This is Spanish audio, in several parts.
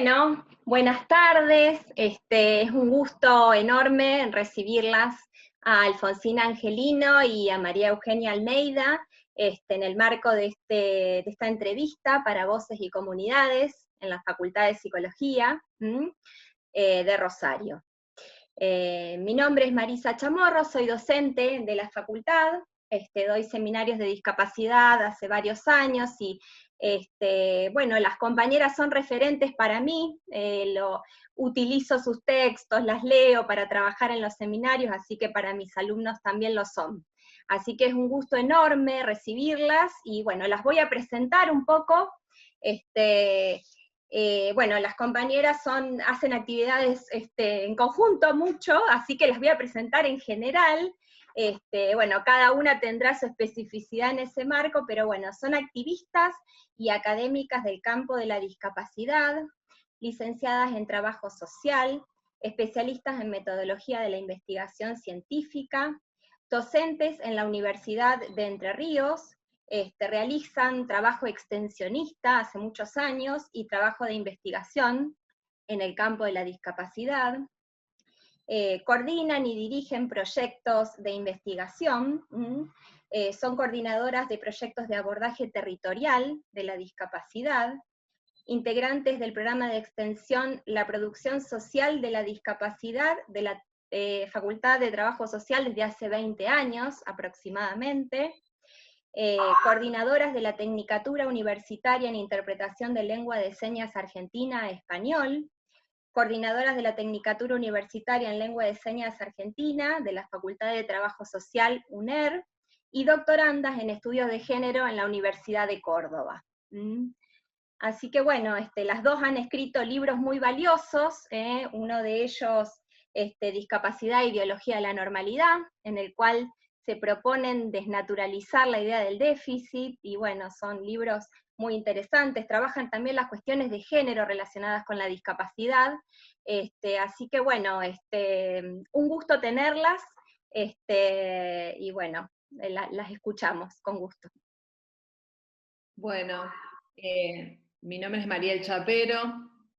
Bueno, buenas tardes. Es un gusto enorme recibirlas a Alfonsina Angelino y a María Eugenia Almeida en el marco de esta entrevista para Voces y Comunidades en la Facultad de Psicología de Rosario. Mi nombre es Marisa Chamorro, soy docente de la facultad, doy seminarios de discapacidad hace varios años y bueno, las compañeras son referentes para mí, utilizo sus textos, las leo para trabajar en los seminarios, así que para mis alumnos también lo son. Así que es un gusto enorme recibirlas, y bueno, las voy a presentar un poco. Bueno, las compañeras hacen actividades en conjunto mucho, así que las voy a presentar en general. Bueno, cada una tendrá su especificidad en ese marco, pero bueno, son activistas y académicas del campo de la discapacidad, licenciadas en trabajo social, especialistas en metodología de la investigación científica, docentes en la Universidad de Entre Ríos, realizan trabajo extensionista hace muchos años y trabajo de investigación en el campo de la discapacidad, coordinan y dirigen proyectos de investigación, son coordinadoras de proyectos de abordaje territorial de la discapacidad, integrantes del programa de extensión La Producción Social de la Discapacidad de la Facultad de Trabajo Social desde hace 20 años aproximadamente, coordinadoras de la Tecnicatura Universitaria en Interpretación de Lengua de Señas Argentina a Español, coordinadoras de la Tecnicatura Universitaria en Lengua de Señas Argentina de la Facultad de Trabajo Social UNER, y doctorandas en Estudios de Género en la Universidad de Córdoba. Así que bueno, las dos han escrito libros muy valiosos, uno de ellos, Discapacidad y Biología de la Normalidad, en el cual se proponen desnaturalizar la idea del déficit, y bueno, son libros muy interesantes, trabajan también las cuestiones de género relacionadas con la discapacidad, así que bueno, un gusto tenerlas, y bueno, las escuchamos con gusto. Bueno, mi nombre es Mariel Chapero,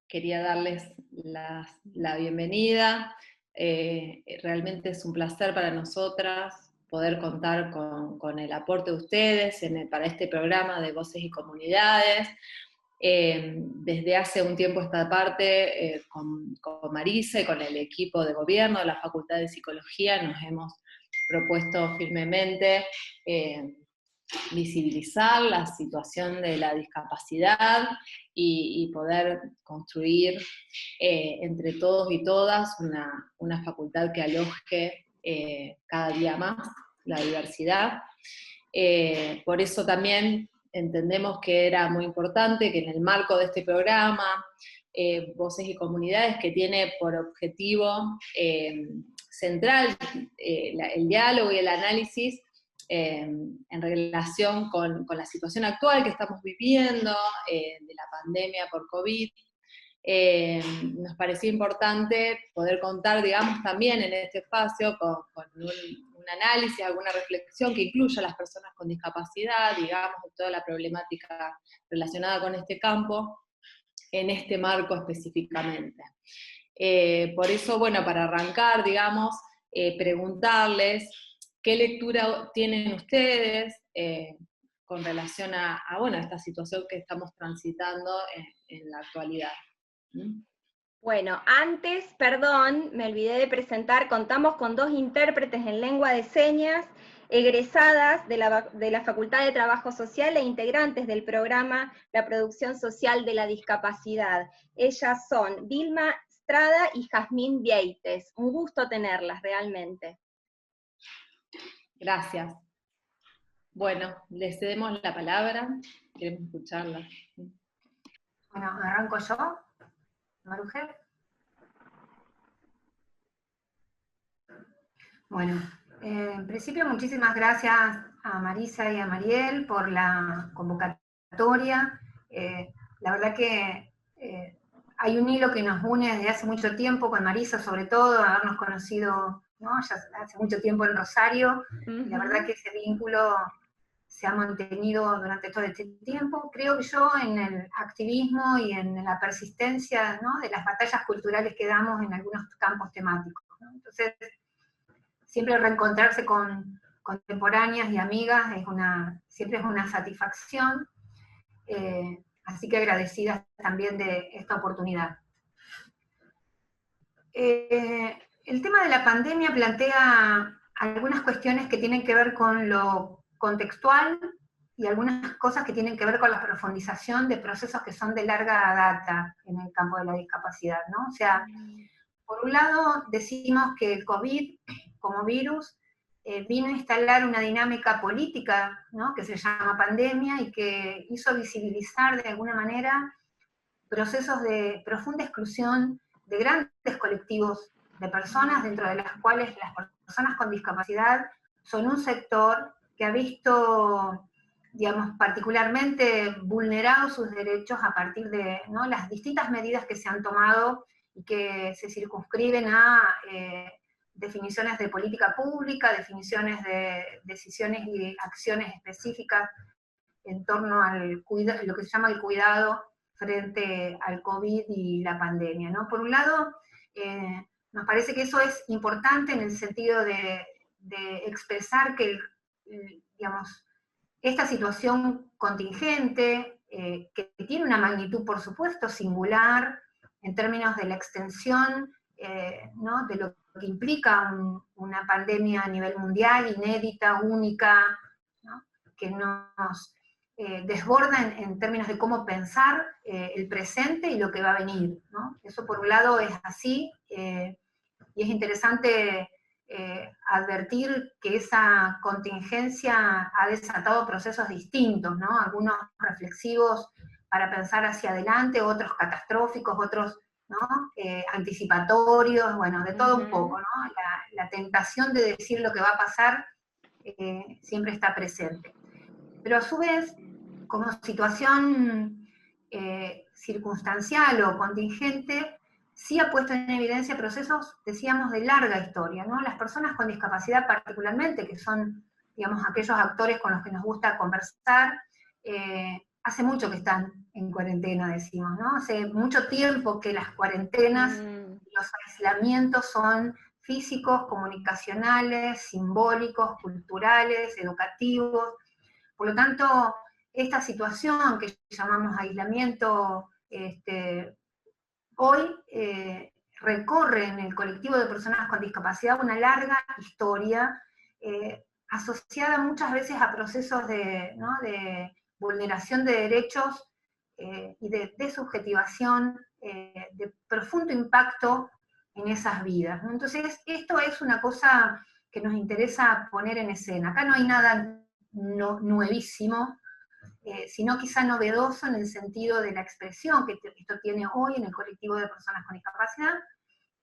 quería darles la bienvenida, realmente es un placer para nosotras poder contar con el aporte de ustedes para este programa de Voces y Comunidades. Desde hace un tiempo esta parte, con Marisa y con el equipo de gobierno de la Facultad de Psicología, nos hemos propuesto firmemente visibilizar la situación de la discapacidad y poder construir entre todos y todas una facultad que aloje cada día más la diversidad. Por eso también entendemos que era muy importante que en el marco de este programa, Voces y Comunidades, que tiene por objetivo central el diálogo y el análisis en relación con la situación actual que estamos viviendo, de la pandemia por COVID, nos parecía importante poder contar, digamos, también en este espacio con un análisis, alguna reflexión que incluya a las personas con discapacidad, digamos, toda la problemática relacionada con este campo, en este marco específicamente. Por eso, bueno, para arrancar, digamos, preguntarles qué lectura tienen ustedes con relación a bueno, esta situación que estamos transitando en la actualidad. Bueno, antes, perdón, me olvidé de presentar, contamos con dos intérpretes en lengua de señas, egresadas de la Facultad de Trabajo Social e integrantes del programa La Producción Social de la Discapacidad. Ellas son Vilma Strada y Jazmín Vieites. Un gusto tenerlas, realmente. Gracias. Bueno, les cedemos la palabra, queremos escucharla. Bueno, arranco yo, Maruja. Bueno, en principio muchísimas gracias a Marisa y a Mariel por la convocatoria. La verdad que hay un hilo que nos une desde hace mucho tiempo, con Marisa sobre todo, habernos conocido, ¿no?, ya hace mucho tiempo en Rosario, y la verdad que ese vínculo se ha mantenido durante todo este tiempo, creo yo, en el activismo y en la persistencia, ¿no?, de las batallas culturales que damos en algunos campos temáticos, ¿no? Entonces, siempre reencontrarse con contemporáneas y amigas siempre es una satisfacción, así que agradecida también de esta oportunidad. El tema de la pandemia plantea algunas cuestiones que tienen que ver con lo contextual y algunas cosas que tienen que ver con la profundización de procesos que son de larga data en el campo de la discapacidad, ¿no? O sea, por un lado decimos que el COVID como virus vino a instalar una dinámica política, ¿no?, que se llama pandemia y que hizo visibilizar de alguna manera procesos de profunda exclusión de grandes colectivos de personas, dentro de las cuales las personas con discapacidad son un sector que ha visto, digamos, particularmente vulnerados sus derechos a partir de, ¿no?, las distintas medidas que se han tomado y que se circunscriben a definiciones de política pública, definiciones de decisiones y acciones específicas en torno al lo que se llama el cuidado frente al COVID y la pandemia, ¿no? Por un lado, nos parece que eso es importante en el sentido de expresar que, digamos, esta situación contingente, que tiene una magnitud, por supuesto, singular, en términos de la extensión, ¿no?, de lo que implica una pandemia a nivel mundial, inédita, única, ¿no?, que nos desborda en términos de cómo pensar el presente y lo que va a venir, ¿no? Eso por un lado es así, y es interesante advertir que esa contingencia ha desatado procesos distintos, ¿no? Algunos reflexivos para pensar hacia adelante, otros catastróficos, otros, ¿no?, anticipatorios, bueno, de todo un poco, ¿no? La tentación de decir lo que va a pasar siempre está presente. Pero a su vez, como situación circunstancial o contingente, sí ha puesto en evidencia procesos, decíamos, de larga historia, ¿no? Las personas con discapacidad particularmente, que son, digamos, aquellos actores con los que nos gusta conversar, hace mucho que están en cuarentena, decimos, ¿no? Hace mucho tiempo que las cuarentenas y los aislamientos son físicos, comunicacionales, simbólicos, culturales, educativos. Por lo tanto, esta situación que llamamos aislamiento, hoy recorre en el colectivo de personas con discapacidad una larga historia asociada muchas veces a procesos ¿no?, de vulneración de derechos y de desubjetivación, de profundo impacto en esas vidas, ¿no? Entonces, esto es una cosa que nos interesa poner en escena. Acá no hay nada nuevísimo, sino quizá novedoso en el sentido de la expresión que esto tiene hoy en el colectivo de personas con discapacidad,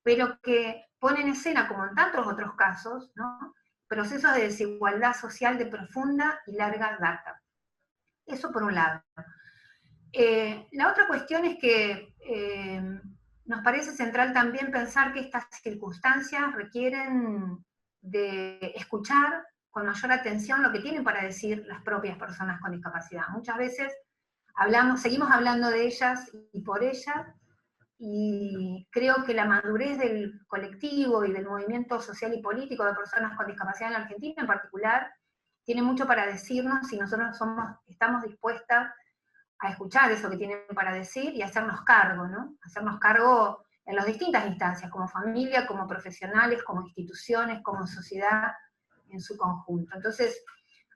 pero que pone en escena, como en tantos otros casos, ¿no?, procesos de desigualdad social de profunda y larga data. Eso por un lado. La otra cuestión es que nos parece central también pensar que estas circunstancias requieren de escuchar con mayor atención lo que tienen para decir las propias personas con discapacidad. Muchas veces seguimos hablando de ellas y por ellas, y creo que la madurez del colectivo y del movimiento social y político de personas con discapacidad en la Argentina en particular, tiene mucho para decirnos si nosotros estamos dispuestas a escuchar eso que tienen para decir y hacernos cargo, ¿no? Hacernos cargo en las distintas instancias, como familia, como profesionales, como instituciones, como sociedad en su conjunto. Entonces,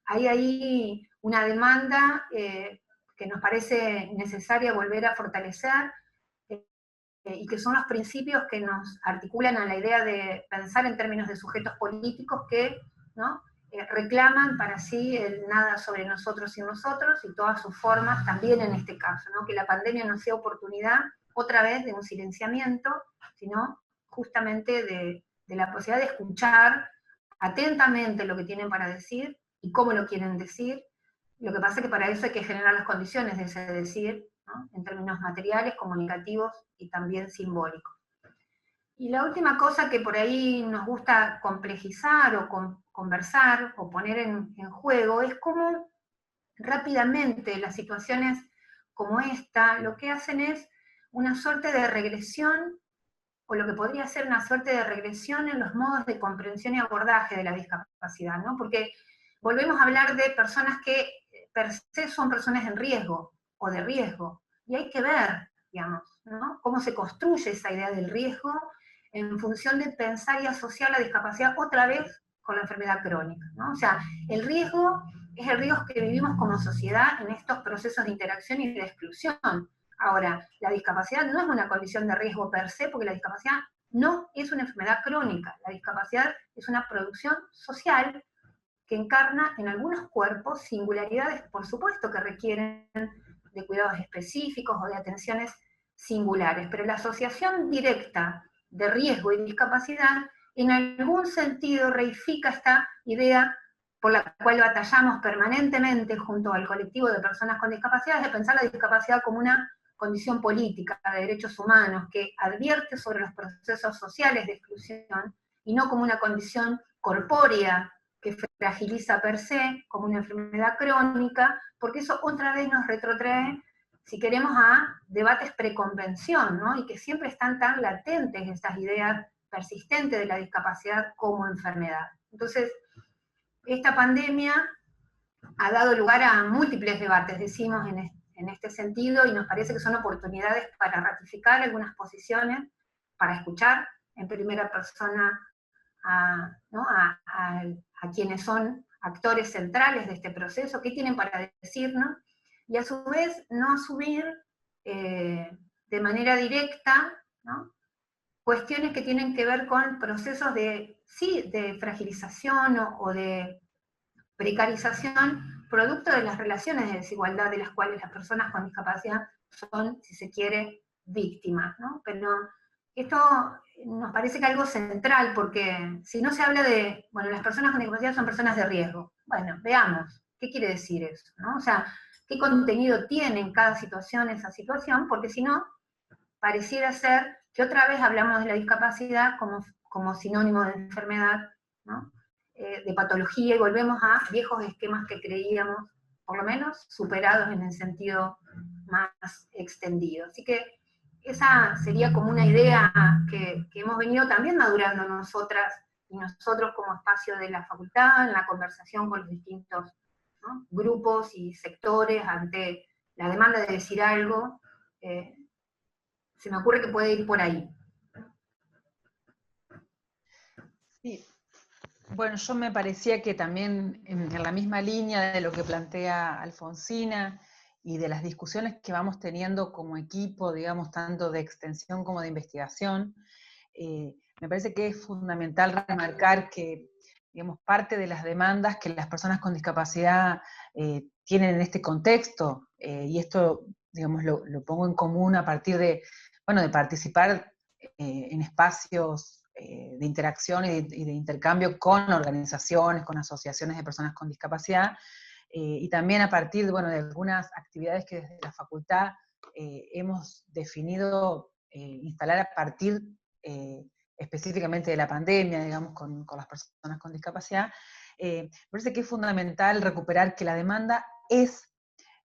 hay ahí una demanda que nos parece necesaria volver a fortalecer, y que son los principios que nos articulan a la idea de pensar en términos de sujetos políticos que, ¿no?, reclaman para sí el nada sobre nosotros y nosotros, y todas sus formas, también en este caso, ¿no?, que la pandemia no sea oportunidad, otra vez, de un silenciamiento, sino justamente de la posibilidad de escuchar atentamente lo que tienen para decir, y cómo lo quieren decir. Lo que pasa es que para eso hay que generar las condiciones de ese decir, ¿no?, en términos materiales, comunicativos y también simbólicos. Y la última cosa que por ahí nos gusta complejizar o conversar o poner en juego es cómo rápidamente las situaciones como esta, lo que hacen es una suerte de regresión, o lo que podría ser una suerte de regresión en los modos de comprensión y abordaje de la discapacidad, ¿no? Porque volvemos a hablar de personas que per se son personas en riesgo, o de riesgo, y hay que ver, digamos, ¿no?, cómo se construye esa idea del riesgo en función de pensar y asociar la discapacidad otra vez con la enfermedad crónica, ¿no? O sea, el riesgo es el riesgo que vivimos como sociedad en estos procesos de interacción y de exclusión. Ahora, la discapacidad no es una condición de riesgo per se, porque la discapacidad no es una enfermedad crónica. La discapacidad es una producción social que encarna en algunos cuerpos singularidades, por supuesto, que requieren de cuidados específicos o de atenciones singulares, pero la asociación directa de riesgo y discapacidad en algún sentido reifica esta idea por la cual batallamos permanentemente junto al colectivo de personas con discapacidades, de pensar la discapacidad como una condición política de derechos humanos que advierte sobre los procesos sociales de exclusión y no como una condición corpórea que fragiliza per se, como una enfermedad crónica, porque eso otra vez nos retrotrae, si queremos, a debates preconvención, ¿no? Y que siempre están tan latentes estas ideas persistentes de la discapacidad como enfermedad. Entonces, esta pandemia ha dado lugar a múltiples debates, decimos, en este sentido, y nos parece que son oportunidades para ratificar algunas posiciones, para escuchar en primera persona ¿no?, a quienes son actores centrales de este proceso, qué tienen para decirnos, y a su vez no asumir de manera directa, ¿no?, cuestiones que tienen que ver con procesos de, sí, de fragilización o de precarización, producto de las relaciones de desigualdad de las cuales las personas con discapacidad son, si se quiere, víctimas, ¿no? Pero esto nos parece que es algo central, porque si no se habla de, bueno, las personas con discapacidad son personas de riesgo, bueno, veamos, ¿qué quiere decir eso? ¿No? O sea, ¿qué contenido tiene en cada situación esa situación? Porque si no, pareciera ser que otra vez hablamos de la discapacidad como sinónimo de enfermedad, ¿no?, de patología, y volvemos a viejos esquemas que creíamos, por lo menos, superados en el sentido más extendido. Así que esa sería como una idea que hemos venido también madurando nosotras y nosotros como espacio de la facultad, en la conversación con los distintos, ¿no?, grupos y sectores ante la demanda de decir algo. Se me ocurre que puede ir por ahí. Sí. Bueno, yo me parecía que también en la misma línea de lo que plantea Alfonsina y de las discusiones que vamos teniendo como equipo, digamos, tanto de extensión como de investigación, me parece que es fundamental remarcar que, digamos, parte de las demandas que las personas con discapacidad tienen en este contexto, y esto, digamos, lo pongo en común a partir de, bueno, de participar en espacios de interacción y de intercambio con organizaciones, con asociaciones de personas con discapacidad, y también a partir de, bueno, de algunas actividades que desde la facultad hemos definido instalar a partir específicamente de la pandemia, digamos, con las personas con discapacidad. Me parece que es fundamental recuperar que la demanda es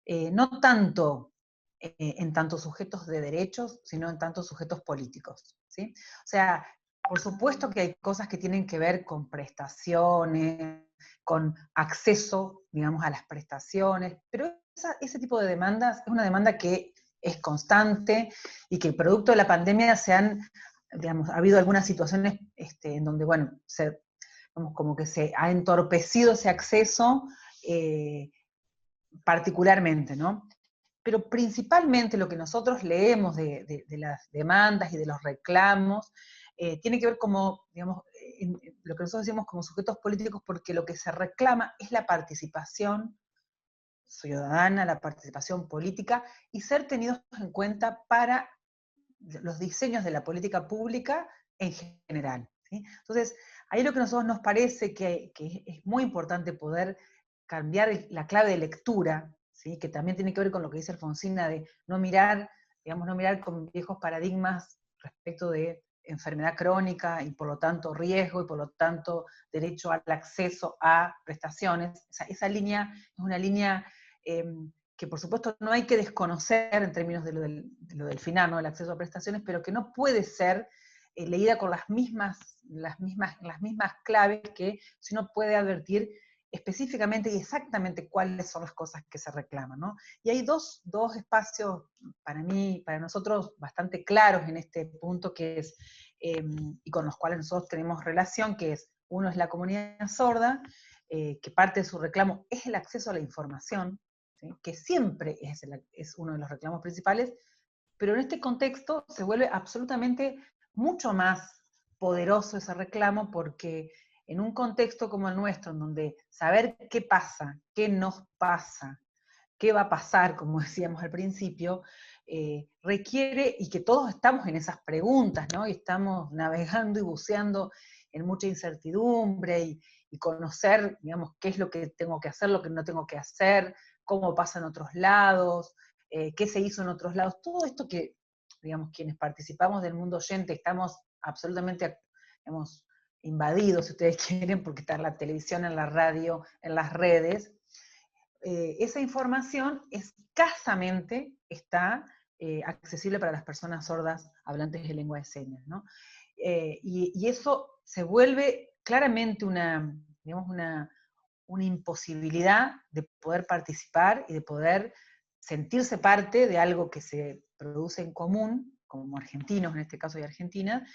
no tanto en tantos sujetos de derechos, sino en tantos sujetos políticos, ¿sí? O sea, por supuesto que hay cosas que tienen que ver con prestaciones, con acceso, digamos, a las prestaciones, pero ese tipo de demandas es una demanda que es constante y que producto de la pandemia digamos, ha habido algunas situaciones en donde, bueno, como que se ha entorpecido ese acceso particularmente, ¿no? Pero principalmente lo que nosotros leemos de las demandas y de los reclamos tiene que ver como, digamos, lo que nosotros decimos como sujetos políticos, porque lo que se reclama es la participación ciudadana, la participación política, y ser tenidos en cuenta para los diseños de la política pública en general, ¿sí? Entonces, ahí lo que a nosotros nos parece que es muy importante poder cambiar la clave de lectura, ¿sí?, que también tiene que ver con lo que dice Alfonsina, de no mirar, digamos, no mirar con viejos paradigmas respecto de enfermedad crónica y por lo tanto riesgo y por lo tanto derecho al acceso a prestaciones. Esa línea es una línea que por supuesto no hay que desconocer en términos de lo del final, ¿no? El acceso a prestaciones, pero que no puede ser leída con las mismas claves que si uno puede advertir específicamente y exactamente cuáles son las cosas que se reclaman, ¿no? Y hay dos espacios para nosotros bastante claros en este punto, que es, y con los cuales nosotros tenemos relación, que es, uno es la comunidad sorda, que parte de su reclamo es el acceso a la información, ¿sí? Que siempre es uno de los reclamos principales, pero en este contexto se vuelve absolutamente mucho más poderoso ese reclamo, porque en un contexto como el nuestro, en donde saber qué pasa, qué nos pasa, qué va a pasar, como decíamos al principio, requiere, y que todos estamos en esas preguntas, ¿no? Y estamos navegando y buceando en mucha incertidumbre, y conocer, digamos, qué es lo que tengo que hacer, lo que no tengo que hacer, cómo pasa en otros lados, qué se hizo en otros lados, todo esto que, digamos, quienes participamos del mundo oyente estamos absolutamente, digamos, invadidos, si ustedes quieren, porque está en la televisión, en la radio, en las redes. Esa información escasamente está accesible para las personas sordas hablantes de lengua de señas, ¿no? Y eso se vuelve claramente digamos, una imposibilidad de poder participar y de poder sentirse parte de algo que se produce en común, como argentinos en este caso y Argentina,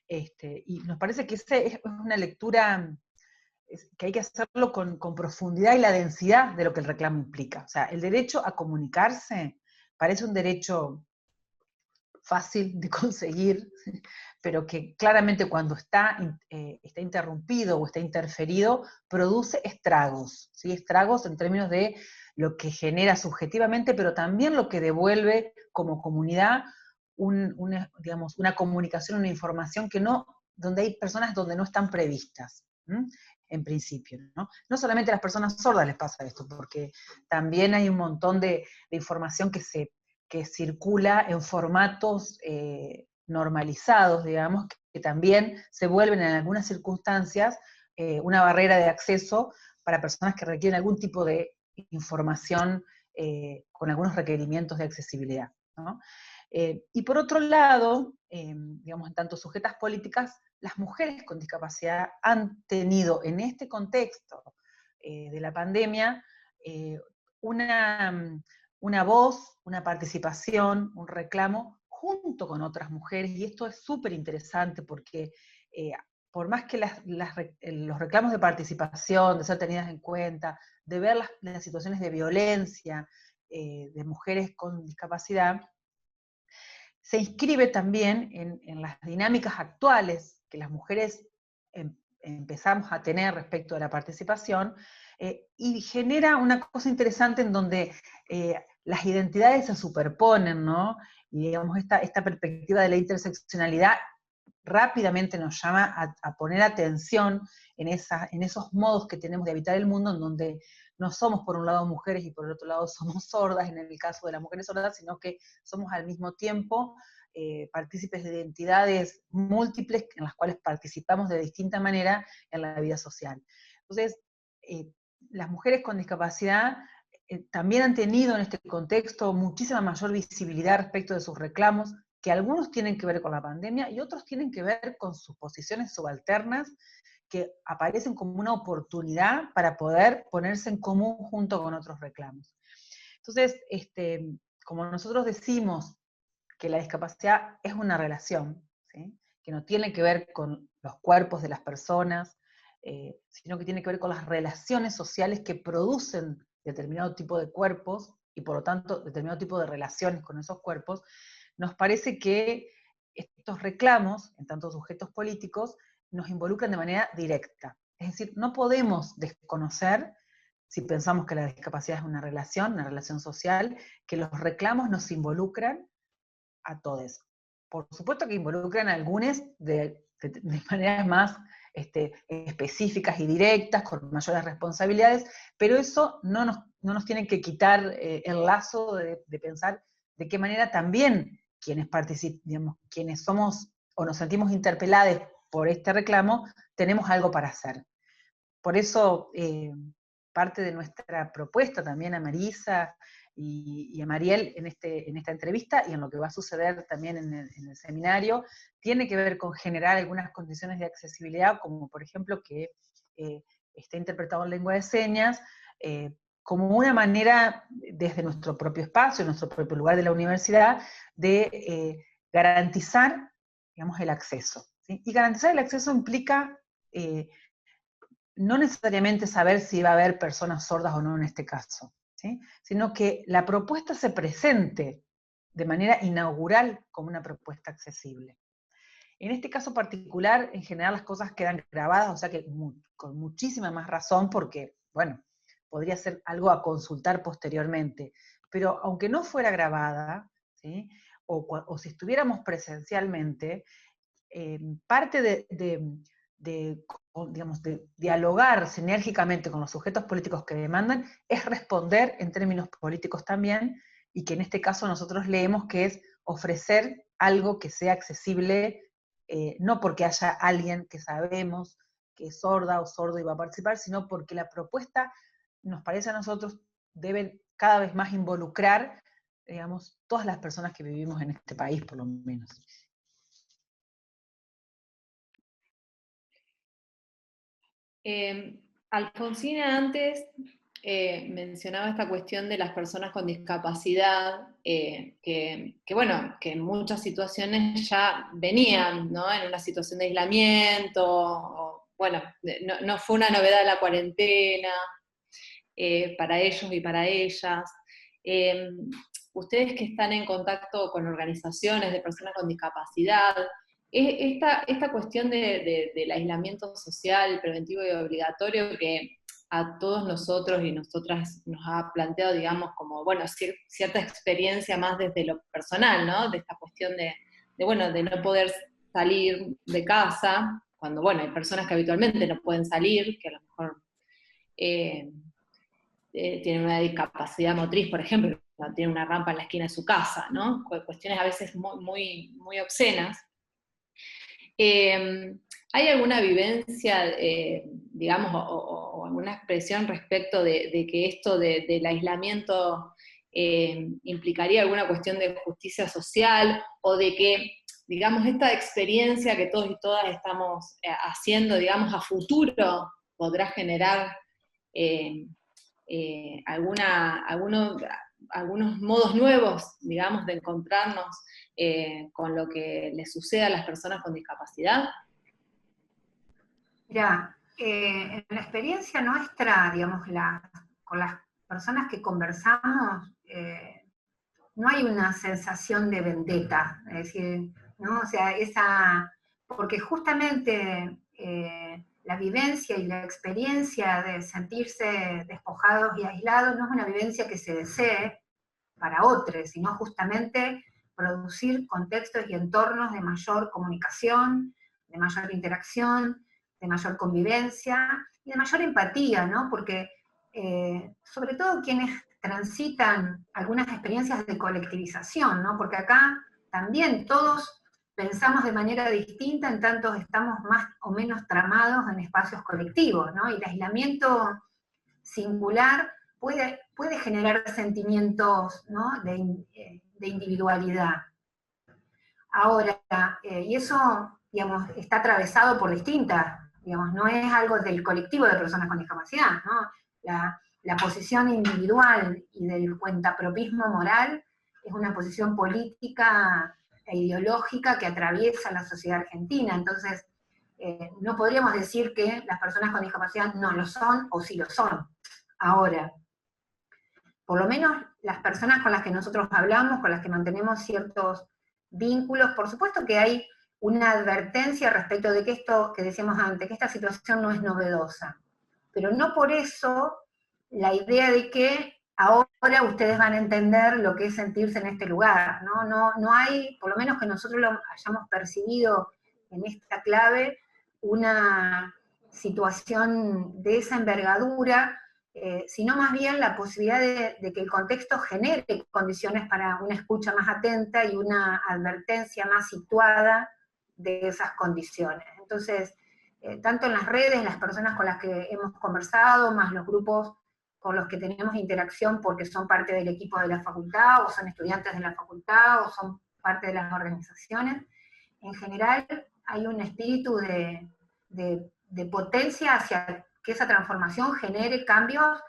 y nos parece que esa es una lectura que hay que hacerlo con profundidad y la densidad de lo que el reclamo implica. O sea, el derecho a comunicarse parece un derecho fácil de conseguir, pero que claramente cuando está interrumpido o está interferido, produce estragos, ¿sí? Estragos en términos de lo que genera subjetivamente, pero también lo que devuelve como comunidad digamos, una comunicación, una información donde hay personas donde no están previstas, en principio, ¿no? No solamente a las personas sordas les pasa esto, porque también hay un montón de información que circula en formatos normalizados, digamos, que también se vuelven en algunas circunstancias una barrera de acceso para personas que requieren algún tipo de información con algunos requerimientos de accesibilidad, ¿no? Y por otro lado, digamos, en tanto sujetas políticas, las mujeres con discapacidad han tenido en este contexto de la pandemia una voz, una participación, un reclamo junto con otras mujeres, y esto es súper interesante porque por más que los reclamos de participación, de ser tenidas en cuenta, de ver las situaciones de violencia de mujeres con discapacidad, se inscribe también en las dinámicas actuales que las mujeres empezamos a tener respecto de la participación, y genera una cosa interesante en donde las identidades se superponen, ¿no? Y digamos, esta perspectiva de la interseccionalidad rápidamente nos llama a poner atención en esos modos que tenemos de habitar el mundo, en donde no somos por un lado mujeres y por el otro lado somos sordas, en el caso de las mujeres sordas, sino que somos al mismo tiempo partícipes de identidades múltiples en las cuales participamos de distinta manera en la vida social. Entonces, las mujeres con discapacidad también han tenido en este contexto muchísima mayor visibilidad respecto de sus reclamos, que algunos tienen que ver con la pandemia y otros tienen que ver con sus posiciones subalternas, que aparecen como una oportunidad para poder ponerse en común junto con otros reclamos. Entonces, como nosotros decimos que la discapacidad es una relación, ¿sí? Que no tiene que ver con los cuerpos de las personas, sino que tiene que ver con las relaciones sociales que producen determinado tipo de cuerpos, y por lo tanto determinado tipo de relaciones con esos cuerpos, nos parece que estos reclamos, en tanto sujetos políticos, nos involucran de manera directa. Es decir, no podemos desconocer, si pensamos que la discapacidad es una relación social, que los reclamos nos involucran a todos. Por supuesto que involucran a algunos de maneras más específicas y directas, con mayores responsabilidades, pero eso no nos tiene que quitar el lazo de pensar de qué manera también quienes somos o nos sentimos interpelados por este reclamo, tenemos algo para hacer. Por eso, parte de nuestra propuesta también a Marisa y a Mariel en esta entrevista, y en lo que va a suceder también en el seminario, tiene que ver con generar algunas condiciones de accesibilidad, como por ejemplo que está interpretado en lengua de señas, como una manera, desde nuestro propio espacio, nuestro propio lugar de la universidad, de garantizar, digamos, el acceso, ¿sí? Y garantizar el acceso implica no necesariamente saber si va a haber personas sordas o no en este caso, ¿sí? Sino que la propuesta se presente de manera inaugural como una propuesta accesible. En este caso particular, en general las cosas quedan grabadas, o sea que con muchísima más razón, porque, bueno, podría ser algo a consultar posteriormente, pero aunque no fuera grabada, ¿sí? O si estuviéramos presencialmente, parte digamos, de dialogar sinérgicamente con los sujetos políticos que demandan es responder en términos políticos también, y que en este caso nosotros leemos que es ofrecer algo que sea accesible, no porque haya alguien que sabemos que es sorda o sordo y va a participar, sino porque la propuesta, nos parece a nosotros, debe cada vez más involucrar, digamos, todas las personas que vivimos en este país, por lo menos. Alfonsina antes mencionaba esta cuestión de las personas con discapacidad, bueno, que en muchas situaciones ya venían, ¿no? En una situación de aislamiento, bueno, no fue una novedad la cuarentena para ellos y para ellas. Ustedes que están en contacto con organizaciones de personas con discapacidad, esta cuestión del aislamiento social, preventivo y obligatorio, que a todos nosotros y nosotras nos ha planteado, digamos, como, bueno, cierta experiencia más desde lo personal, ¿no? De esta cuestión bueno, de no poder salir de casa, cuando, bueno, hay personas que habitualmente no pueden salir, que a lo mejor tienen una discapacidad motriz, por ejemplo, no tienen una rampa en la esquina de su casa, ¿no? Cuestiones a veces muy, muy obscenas. ¿Hay alguna vivencia, digamos, o alguna expresión respecto de que esto del aislamiento implicaría alguna cuestión de justicia social, o de que, digamos, esta experiencia que todos y todas estamos haciendo, digamos, a futuro podrá generar algunos modos nuevos, digamos, de encontrarnos con lo que les sucede a las personas con discapacidad? Mira, en la experiencia nuestra, digamos, con las personas que conversamos, no hay una sensación de vendetta, es decir, ¿no? O sea, porque justamente la vivencia y la experiencia de sentirse despojados y aislados no es una vivencia que se desee para otros, sino justamente producir contextos y entornos de mayor comunicación, de mayor interacción, de mayor convivencia y de mayor empatía, ¿no? Porque sobre todo quienes transitan algunas experiencias de colectivización, ¿no? Porque acá también todos pensamos de manera distinta, en tanto estamos más o menos tramados en espacios colectivos, ¿no? Y el aislamiento singular puede generar sentimientos, ¿no? de individualidad. Ahora, y eso, digamos, está atravesado por distintas, digamos, no es algo del colectivo de personas con discapacidad, ¿no? La posición individual y del cuentapropismo moral es una posición política e ideológica que atraviesa la sociedad argentina. Entonces, no podríamos decir que las personas con discapacidad no lo son o sí lo son. Ahora, por lo menos las personas con las que nosotros hablamos, con las que mantenemos ciertos vínculos, por supuesto que hay una advertencia respecto de que esto que decíamos antes, que esta situación no es novedosa, pero no por eso la idea de que ahora ustedes van a entender lo que es sentirse en este lugar, ¿no? No hay, por lo menos que nosotros lo hayamos percibido en esta clave, una situación de esa envergadura, sino más bien la posibilidad de que el contexto genere condiciones para una escucha más atenta y una advertencia más situada de esas condiciones. Entonces, tanto en las redes, las personas con las que hemos conversado, más los grupos con los que tenemos interacción porque son parte del equipo de la facultad, o son estudiantes de la facultad, o son parte de las organizaciones, en general hay un espíritu de potencia hacia que esa transformación genere cambios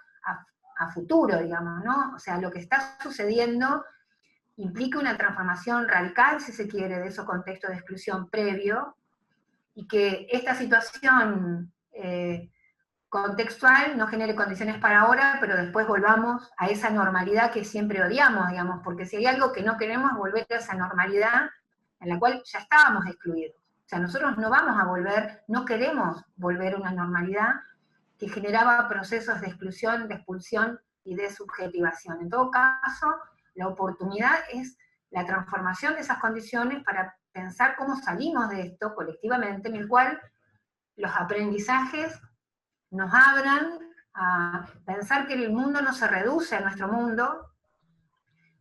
a futuro, digamos, ¿no? O sea, lo que está sucediendo implica una transformación radical, si se quiere, de esos contextos de exclusión previo, y que esta situación contextual no genere condiciones para ahora, pero después volvamos a esa normalidad que siempre odiamos, digamos, porque si hay algo que no queremos es volver a esa normalidad en la cual ya estábamos excluidos. O sea, nosotros no vamos a volver, no queremos volver a una normalidad que generaba procesos de exclusión, de expulsión y de subjetivación. En todo caso, la oportunidad es la transformación de esas condiciones para pensar cómo salimos de esto colectivamente, en el cual los aprendizajes nos abran a pensar que el mundo no se reduce a nuestro mundo,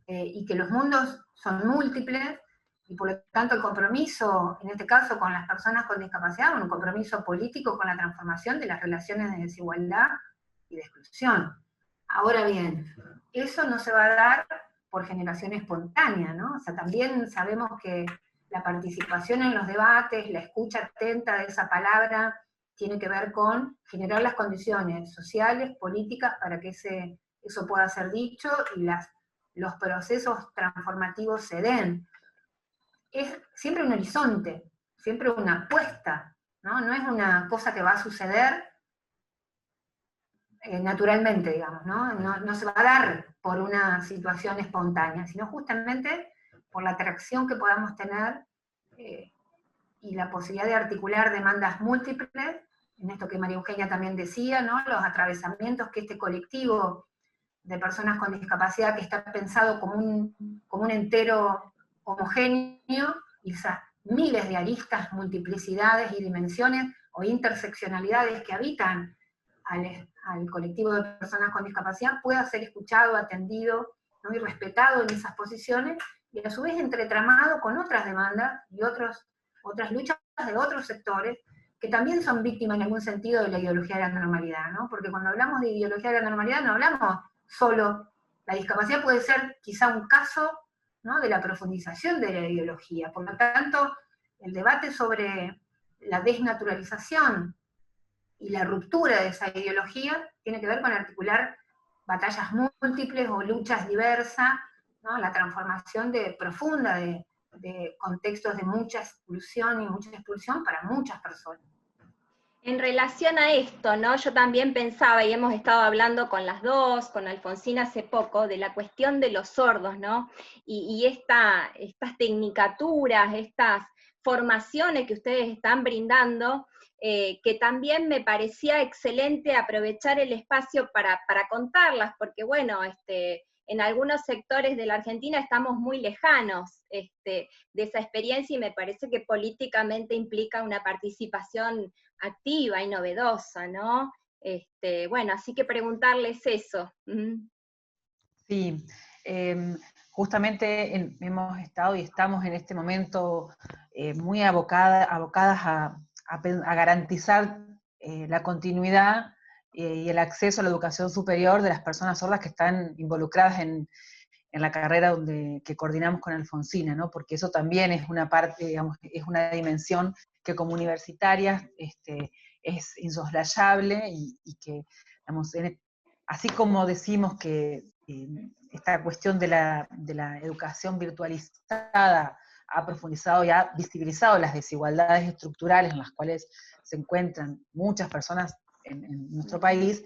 y que los mundos son múltiples, y por lo tanto el compromiso, en este caso con las personas con discapacidad, un compromiso político con la transformación de las relaciones de desigualdad y de exclusión. Ahora bien, eso no se va a dar por generación espontánea, ¿no? O sea, también sabemos que la participación en los debates, la escucha atenta de esa palabra, tiene que ver con generar las condiciones sociales, políticas, para que eso pueda ser dicho y los procesos transformativos se den. Es siempre un horizonte, siempre una apuesta, ¿no? No es una cosa que va a suceder naturalmente, digamos, ¿no? No se va a dar por una situación espontánea, sino justamente por la atracción que podamos tener y la posibilidad de articular demandas múltiples, en esto que María Eugenia también decía, ¿no? Los atravesamientos que este colectivo de personas con discapacidad, que está pensado como un entero homogéneo, y esas miles de aristas, multiplicidades y dimensiones o interseccionalidades que habitan al colectivo de personas con discapacidad, pueda ser escuchado, atendido, ¿no? Y respetado en esas posiciones, y a su vez entretramado con otras demandas y otras luchas de otros sectores, que también son víctimas en algún sentido de la ideología de la normalidad, ¿no? Porque cuando hablamos de ideología de la normalidad no hablamos solo, la discapacidad puede ser quizá un caso, ¿no?, de la profundización de la ideología. Por lo tanto, el debate sobre la desnaturalización y la ruptura de esa ideología tiene que ver con articular batallas múltiples o luchas diversas, ¿no?, la transformación profunda de contextos de mucha exclusión y mucha expulsión para muchas personas. En relación a esto, ¿no? Yo también pensaba, y hemos estado hablando con las dos, con Alfonsina hace poco, de la cuestión de los sordos, ¿no? Y estas tecnicaturas, estas formaciones que ustedes están brindando, que también me parecía excelente aprovechar el espacio para contarlas, porque bueno, en algunos sectores de la Argentina estamos muy lejanos de esa experiencia, y me parece que políticamente implica una participación activa y novedosa, ¿no? Bueno, así que preguntarles eso. Sí, justamente hemos estado y estamos en este momento muy abocadas a garantizar la continuidad y el acceso a la educación superior de las personas sordas que están involucradas en la carrera que coordinamos con Alfonsina, ¿no? Porque eso también es una parte, digamos, es una dimensión que como universitarias es insoslayable, y que, digamos, así como decimos que esta cuestión de la educación virtualizada ha profundizado y ha visibilizado las desigualdades estructurales en las cuales se encuentran muchas personas en nuestro país,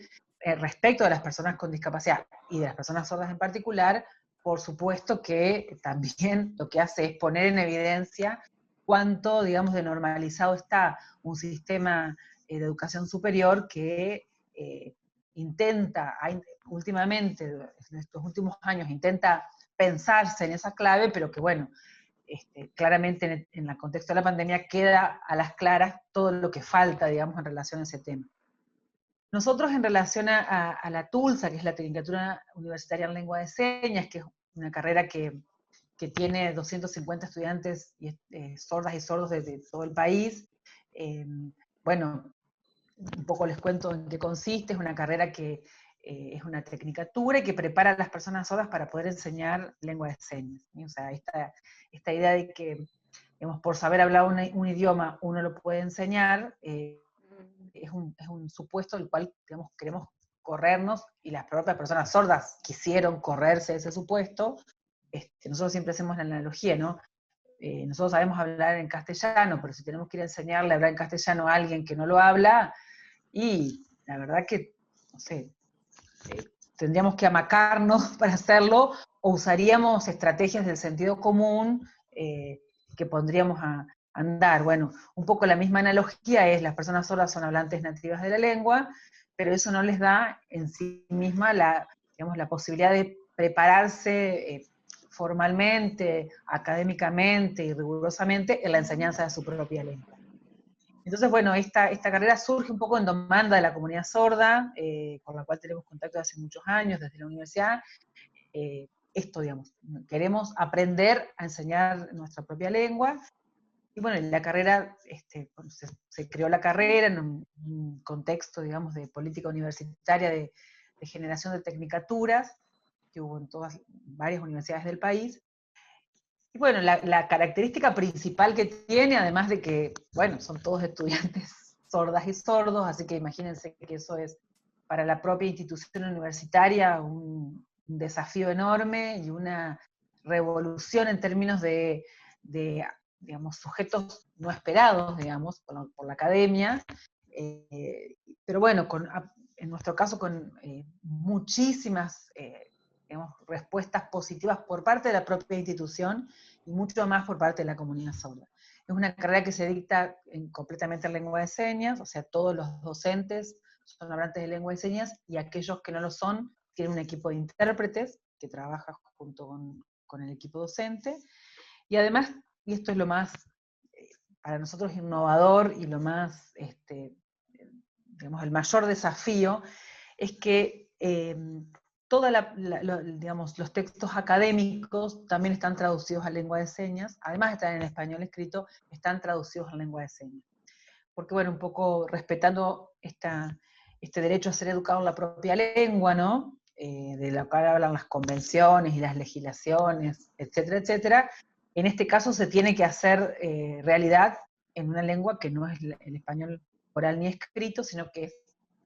respecto de las personas con discapacidad y de las personas sordas en particular, por supuesto que también lo que hace es poner en evidencia cuánto, digamos, de normalizado está un sistema de educación superior que últimamente, en estos últimos años, intenta pensarse en esa clave, pero que bueno, claramente en el contexto de la pandemia queda a las claras todo lo que falta, digamos, en relación a ese tema. Nosotros, en relación a la TULSA, que es la Tecnicatura Universitaria en Lengua de Señas, que es una carrera que tiene 250 estudiantes sordas y sordos de todo el país, bueno, un poco les cuento en qué consiste. Es una carrera que es una tecnicatura y que prepara a las personas sordas para poder enseñar lengua de señas, ¿sí? O sea, esta idea de que, digamos, por saber hablar un idioma uno lo puede enseñar, es un supuesto del cual, digamos, queremos corrernos, y las propias personas sordas quisieron correrse de ese supuesto. Nosotros siempre hacemos la analogía, ¿no? Nosotros sabemos hablar en castellano, pero si tenemos que ir a enseñarle a hablar en castellano a alguien que no lo habla, y la verdad que, no sé, tendríamos que amacarnos para hacerlo, o usaríamos estrategias del sentido común que pondríamos a andar. Bueno, un poco la misma analogía es, las personas sordas son hablantes nativas de la lengua, pero eso no les da en sí misma digamos, la posibilidad de prepararse formalmente, académicamente y rigurosamente en la enseñanza de su propia lengua. Entonces, bueno, esta carrera surge un poco en demanda de la comunidad sorda, con la cual tenemos contacto hace muchos años, desde la universidad. Esto, digamos, queremos aprender a enseñar nuestra propia lengua. Y bueno, en la carrera, bueno, se creó la carrera en un contexto, digamos, de política universitaria, de generación de tecnicaturas, que hubo en varias universidades del país. Y bueno, la característica principal que tiene, además de que, bueno, son todos estudiantes sordas y sordos, así que imagínense que eso es para la propia institución universitaria un desafío enorme y una revolución en términos de digamos, sujetos no esperados, digamos, por la academia, pero bueno, en nuestro caso con muchísimas digamos, respuestas positivas por parte de la propia institución y mucho más por parte de la comunidad sorda. Es una carrera que se dicta completamente en lengua de señas, o sea, todos los docentes son hablantes de lengua de señas, y aquellos que no lo son tienen un equipo de intérpretes que trabaja junto con el equipo docente, y además, y esto es lo más, para nosotros innovador y lo más, digamos, el mayor desafío, es que digamos, los textos académicos también están traducidos a lengua de señas, además de estar en español escrito, están traducidos a lengua de señas. Porque, bueno, un poco respetando este derecho a ser educado en la propia lengua, ¿no? De lo que hablan las convenciones y las legislaciones, etcétera, etcétera, en este caso se tiene que hacer realidad en una lengua que no es el español oral ni escrito, sino que es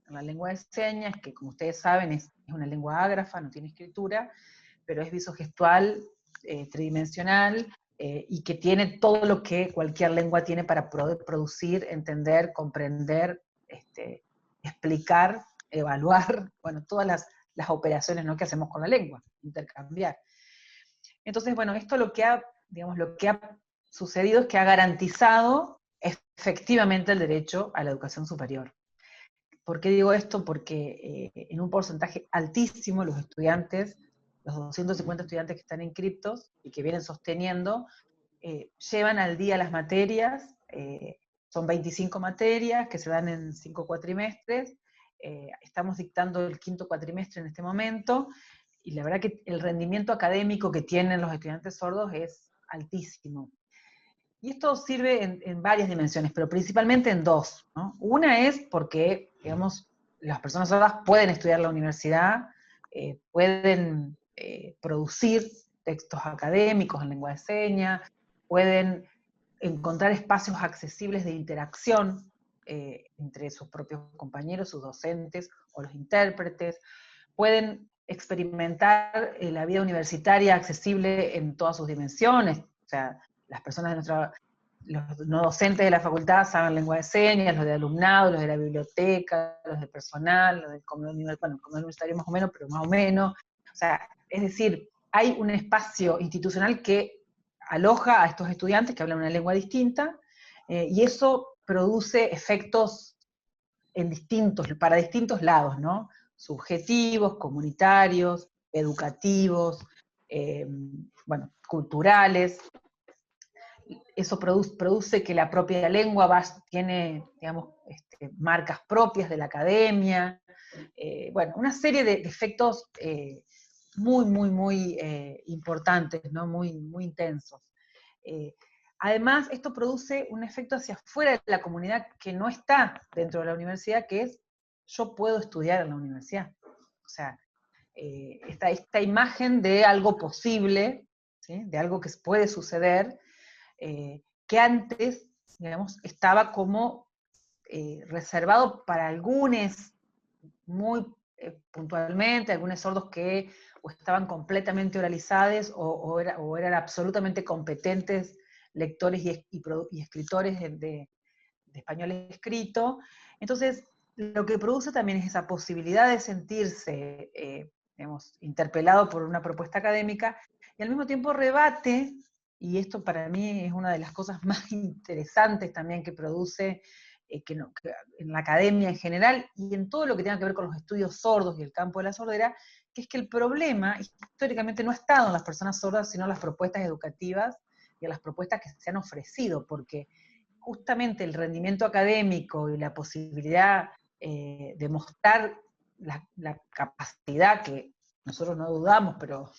la lengua de señas, que como ustedes saben es una lengua ágrafa, no tiene escritura, pero es visogestual, tridimensional, y que tiene todo lo que cualquier lengua tiene para poder producir, entender, comprender, explicar, evaluar, bueno, todas las operaciones, ¿no?, que hacemos con la lengua, intercambiar. Entonces, bueno, esto digamos, lo que ha sucedido es que ha garantizado efectivamente el derecho a la educación superior. ¿Por qué digo esto? Porque en un porcentaje altísimo los estudiantes, los 250 estudiantes que están inscriptos y que vienen sosteniendo, llevan al día las materias, son 25 materias que se dan en 5 cuatrimestres, estamos dictando el 5º cuatrimestre en este momento, y la verdad que el rendimiento académico que tienen los estudiantes sordos es altísimo. Y esto sirve en varias dimensiones, pero principalmente en dos, ¿no? Una es porque, digamos, las personas sordas pueden estudiar en la universidad, pueden producir textos académicos en lengua de señas, pueden encontrar espacios accesibles de interacción entre sus propios compañeros, sus docentes o los intérpretes, pueden experimentar la vida universitaria accesible en todas sus dimensiones, o sea, las personas los no docentes de la facultad saben lengua de señas, los de alumnado, los de la biblioteca, los de personal, los del comedor universitario más o menos, pero más o menos. O sea, es decir, hay un espacio institucional que aloja a estos estudiantes que hablan una lengua distinta, y eso produce efectos para distintos lados, ¿no? Subjetivos, comunitarios, educativos, bueno, culturales. Eso produce que la propia lengua tiene, digamos, marcas propias de la academia, bueno, una serie de efectos muy, muy, muy importantes, ¿no? Muy, muy intensos. Además, esto produce un efecto hacia afuera de la comunidad que no está dentro de la universidad, que es, yo puedo estudiar en la universidad. o sea, esta imagen de algo posible, ¿sí? De algo que puede suceder, que antes, digamos, estaba como reservado para algunos, muy puntualmente, algunos sordos que o estaban completamente oralizados o eran absolutamente competentes lectores y escritores de español escrito. Entonces, lo que produce también es esa posibilidad de sentirse, digamos, interpelado por una propuesta académica, y al mismo tiempo rebate, y esto para mí es una de las cosas más interesantes también que produce que en la academia en general, y en todo lo que tenga que ver con los estudios sordos y el campo de la sordera, que es que el problema históricamente no ha estado en las personas sordas, sino en las propuestas educativas y en las propuestas que se han ofrecido, porque justamente el rendimiento académico y la posibilidad de mostrar la capacidad que nosotros no dudamos, pero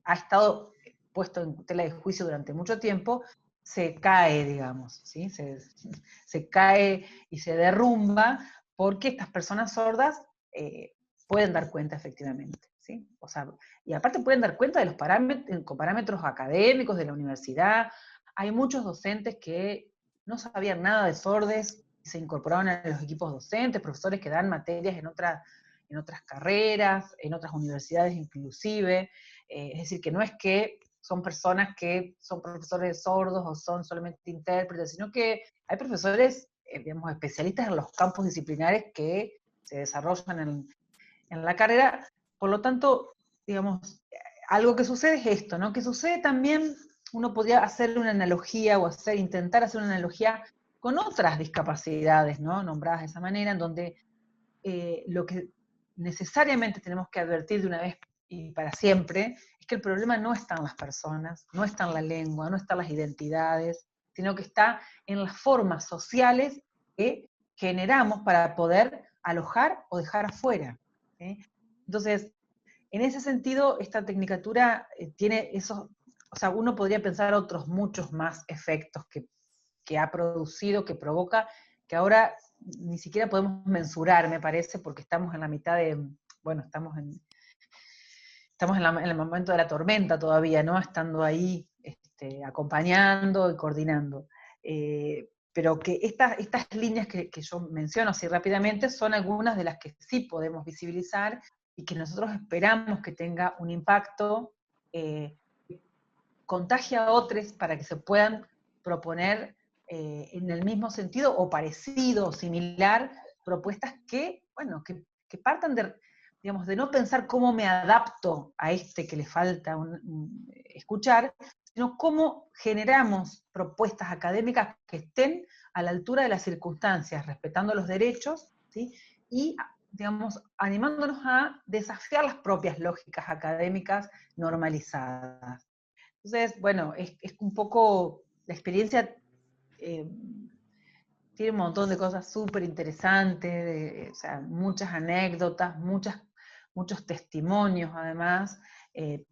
ha estado puesto en tela de juicio durante mucho tiempo, se cae, digamos, ¿sí? Se cae y se derrumba porque estas personas sordas pueden dar cuenta efectivamente, ¿sí? O sea, y aparte pueden dar cuenta de los parámetros académicos de la universidad. Hay muchos docentes que no sabían nada de sordes y se incorporaron a los equipos docentes, profesores que dan materias en otras carreras, en otras universidades inclusive. Es decir, que no es que son personas que son profesores sordos o son solamente intérpretes, sino que hay profesores, digamos, especialistas en los campos disciplinares que se desarrollan en la carrera. Por lo tanto, digamos, algo que sucede es esto, ¿no? Que sucede también, uno podría hacer una analogía o intentar hacer una analogía con otras discapacidades, ¿no? Nombradas de esa manera, en donde lo que necesariamente tenemos que advertir de una vez y para siempre es que el problema no está en las personas, no está en la lengua, no está en las identidades, sino que está en las formas sociales que generamos para poder alojar o dejar afuera, ¿sí? Entonces, en ese sentido, esta tecnicatura tiene esos, o sea, uno podría pensar otros muchos más efectos que ha producido, que provoca, que ahora ni siquiera podemos mensurar, me parece, porque estamos en la mitad de, bueno, estamos en el momento de la tormenta todavía, ¿no? Estando ahí acompañando y coordinando. Pero que estas líneas que yo menciono así rápidamente son algunas de las que sí podemos visibilizar y que nosotros esperamos que tenga un impacto, contagie a otros para que se puedan proponer en el mismo sentido o parecido o similar propuestas que, bueno, que partan de, digamos, de no pensar cómo me adapto a que le falta escuchar, sino cómo generamos propuestas académicas que estén a la altura de las circunstancias, respetando los derechos, ¿sí? Y, digamos, animándonos a desafiar las propias lógicas académicas normalizadas. Entonces, bueno, es un poco, la experiencia tiene un montón de cosas súper interesantes, o sea, muchas anécdotas, muchos testimonios además,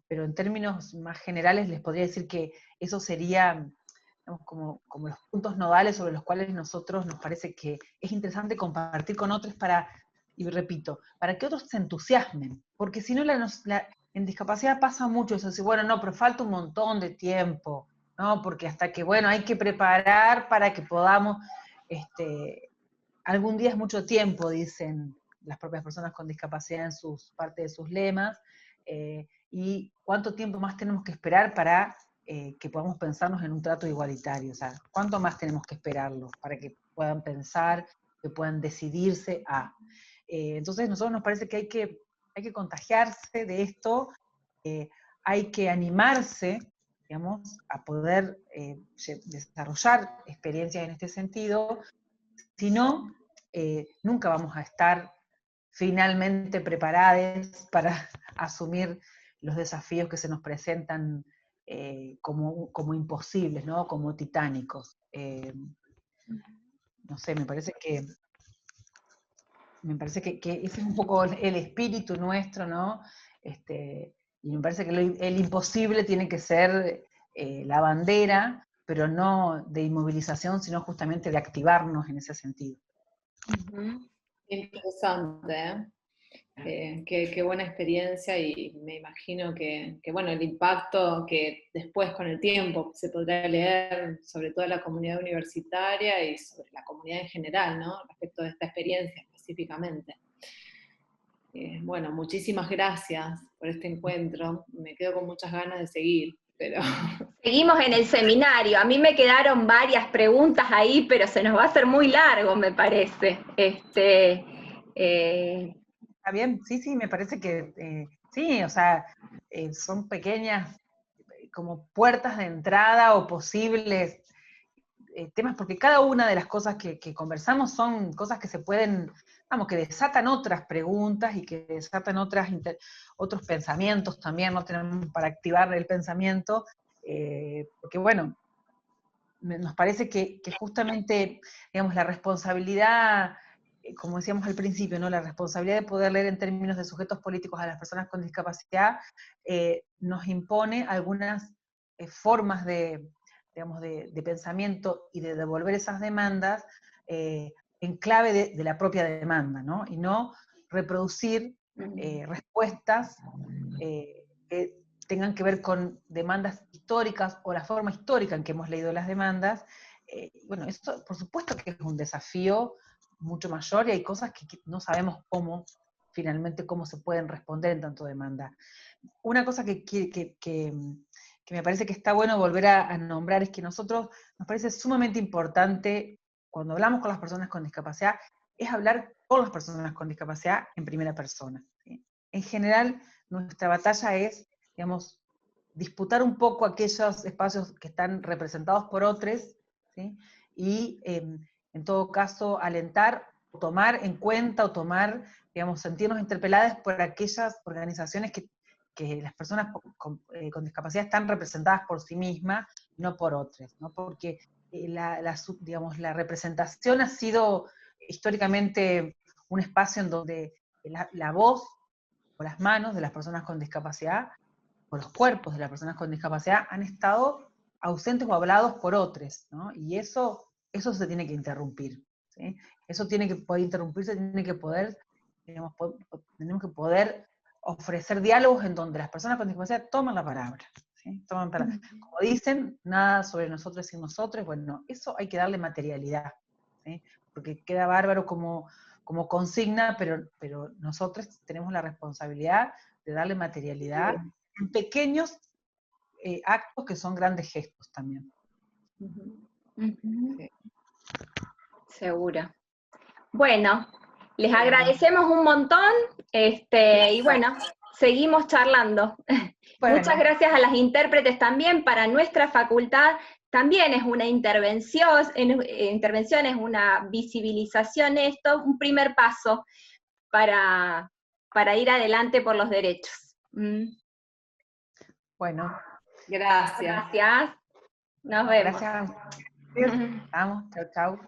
pero en términos más generales les podría decir que eso sería, digamos, como los puntos nodales sobre los cuales nosotros nos parece que es interesante compartir con otros y repito, para que otros se entusiasmen, porque si no en discapacidad pasa mucho eso, así, bueno, no, pero falta un montón de tiempo, ¿no? Porque hasta que, bueno, hay que preparar para que podamos, algún día es mucho tiempo, dicen las propias personas con discapacidad en parte de sus lemas, y cuánto tiempo más tenemos que esperar para que podamos pensarnos en un trato igualitario, o sea, cuánto más tenemos que esperarlo para que puedan pensar, que puedan decidirse a... entonces, a nosotros nos parece que hay que contagiarse de esto, hay que animarse, digamos, a poder desarrollar experiencias en este sentido, si no, nunca vamos a estar finalmente preparados para asumir los desafíos que se nos presentan como imposibles, ¿no? Como titánicos. No sé, me parece que ese es un poco el espíritu nuestro, ¿no? Y me parece que el imposible tiene que ser la bandera, pero no de inmovilización, sino justamente de activarnos en ese sentido. Interesante, ¿eh? Qué buena experiencia, y me imagino que, bueno, el impacto que después con el tiempo se podrá leer sobre toda la comunidad universitaria y sobre la comunidad en general, ¿no? Respecto de esta experiencia específicamente. Bueno, muchísimas gracias por este encuentro. Me quedo con muchas ganas de seguir, pero... Seguimos en el seminario. A mí me quedaron varias preguntas ahí, pero se nos va a hacer muy largo, me parece. Está bien, sí, me parece que sí, o sea, son pequeñas como puertas de entrada o posibles temas, porque cada una de las cosas que conversamos son cosas que se pueden, vamos, que desatan otras preguntas y que desatan otros pensamientos también, no tenemos para activar el pensamiento, porque bueno, nos parece que justamente, digamos, la responsabilidad, como decíamos al principio, ¿no? La responsabilidad de poder leer en términos de sujetos políticos a las personas con discapacidad nos impone algunas formas digamos, de pensamiento y de devolver esas demandas en clave de la propia demanda, ¿no? Y no reproducir respuestas que tengan que ver con demandas históricas o la forma histórica en que hemos leído las demandas. Bueno, esto por supuesto que es un desafío mucho mayor y hay cosas que no sabemos finalmente cómo se pueden responder en tanto demanda. Una cosa que me parece que está bueno volver a nombrar es que nosotros nos parece sumamente importante cuando hablamos con las personas con discapacidad, es hablar con las personas con discapacidad en primera persona, ¿sí? En general, nuestra batalla es, digamos, disputar un poco aquellos espacios que están representados por otros, ¿sí? Y en todo caso alentar, tomar en cuenta o tomar, digamos, sentirnos interpeladas por aquellas organizaciones que las personas con discapacidad están representadas por sí mismas, no por otras, ¿no? Porque digamos, la representación ha sido históricamente un espacio en donde la voz o las manos de las personas con discapacidad, o los cuerpos de las personas con discapacidad, han estado ausentes o hablados por otros, ¿no? Y eso se tiene que interrumpir, ¿sí? Eso tiene que poder interrumpirse, tiene que poder, digamos, tenemos que poder ofrecer diálogos en donde las personas con discapacidad toman la palabra, ¿sí? Toman palabra. Como dicen, nada sobre nosotros sin nosotros, bueno, eso hay que darle materialidad, ¿sí? Porque queda bárbaro como consigna, pero nosotros tenemos la responsabilidad de darle materialidad en pequeños actos que son grandes gestos también. Sí. Seguro. Bueno, les agradecemos un montón, y bueno, seguimos charlando. Bueno. Muchas gracias a las intérpretes también. Para nuestra facultad también es una intervención, es una visibilización, esto, un primer paso para ir adelante por los derechos. Bueno. Gracias. Gracias. Nos vemos. Gracias. Vamos, chau, chau.